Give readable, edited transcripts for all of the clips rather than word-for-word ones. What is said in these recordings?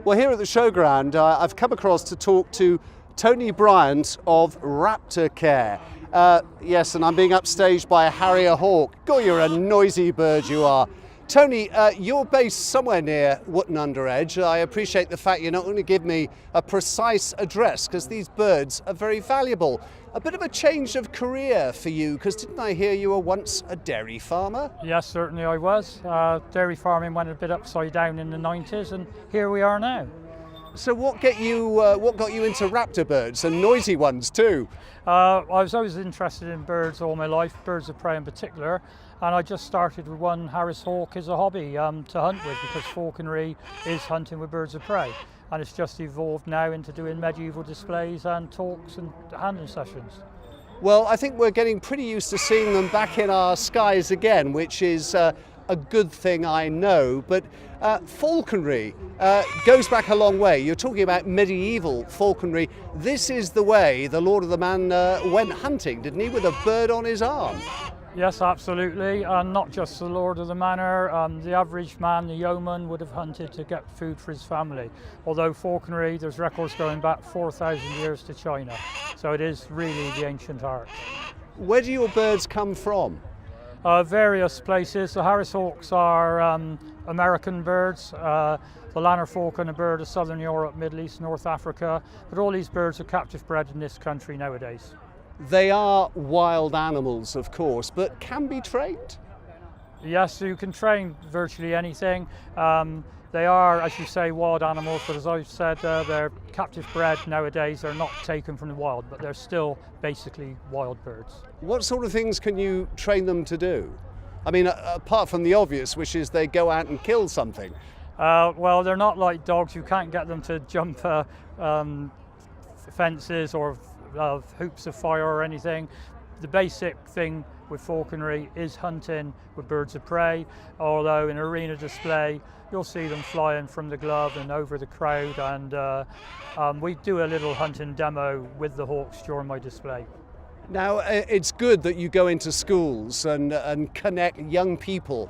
Well, here at the showground, I've come across to talk to Tony Bryant of Raptor Care. Yes, and I'm being upstaged by a harrier hawk. God, you're a noisy bird, you are. Tony, you're based somewhere near Wootton Under Edge. I appreciate the fact you're not going to give me a precise address because these birds are very valuable. A bit of a change of career for you, because didn't I hear you were once a dairy farmer? Yes, certainly I was. Dairy farming went a bit upside down in the 90s, and here we are now. So what got you into raptor birds, and noisy ones too? I was always interested in birds all my life, birds of prey in particular, and I just started with one Harris hawk as a hobby to hunt with, because falconry is hunting with birds of prey, and it's just evolved now into doing medieval displays and talks and handling sessions. Well, I think we're getting pretty used to seeing them back in our skies again, which is a good thing, I know. But falconry goes back a long way. You're talking about medieval falconry. This is the way the Lord of the Man went hunting, didn't he, with a bird on his arm? Yes, absolutely, and not just the Lord of the Manor. The average man, the yeoman, would have hunted to get food for his family. Although falconry, there's records going back 4,000 years to China, so it is really the ancient art. Where do your birds come from? Various places. The Harris hawks are American birds. The Lanner falcon, a bird of southern Europe, Middle East, North Africa. But all these birds are captive bred in this country nowadays. They are wild animals, of course, but can be trained? Yes, you can train virtually anything. They are, as you say, wild animals, but as I've said, they're captive bred nowadays. They're not taken from the wild, but they're still basically wild birds. What sort of things can you train them to do? I mean, apart from the obvious, which is they go out and kill something. Well, they're not like dogs. You can't get them to jump fences or hoops of fire or anything. The basic thing with falconry is hunting with birds of prey, although in arena display you'll see them flying from the glove and over the crowd, and we do a little hunting demo with the hawks during my display. Now, it's good that you go into schools and connect young people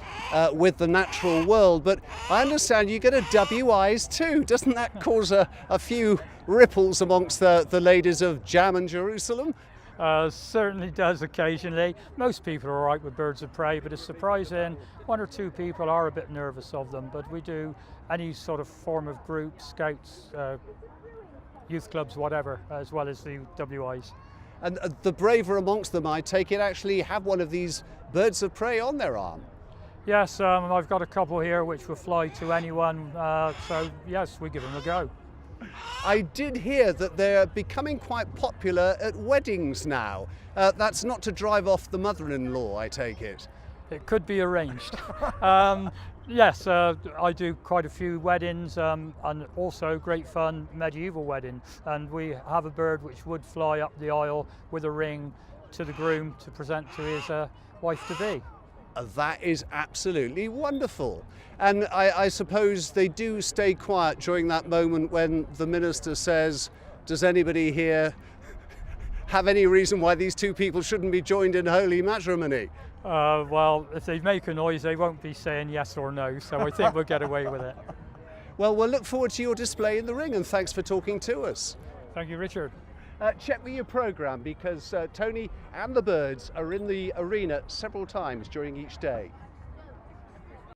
with the natural world, but I understand you get a WIs too. Doesn't that cause a few ripples amongst the ladies of Jam and Jerusalem? Certainly does occasionally. Most people are all right with birds of prey, but it's surprising one or two people are a bit nervous of them. But we do any sort of form of group, scouts, youth clubs, whatever, as well as the WIs. And the braver amongst them, I take it, actually have one of these birds of prey on their arm. Yes, I've got a couple here which will fly to anyone, so yes, we give them a go. I did hear that they're becoming quite popular at weddings now. That's not to drive off the mother-in-law, I take it. It could be arranged. Yes, I do quite a few weddings and also great fun medieval wedding. And we have a bird which would fly up the aisle with a ring to the groom to present to his wife-to-be. That is absolutely wonderful. And I suppose they do stay quiet during that moment when the minister says, does anybody here have any reason why these two people shouldn't be joined in holy matrimony? Well, if they make a noise, they won't be saying yes or no, so I think we'll get away with it. Well, we'll look forward to your display in the ring, and thanks for talking to us. Thank you, Richard. Check with your programme, because Tony and the birds are in the arena several times during each day.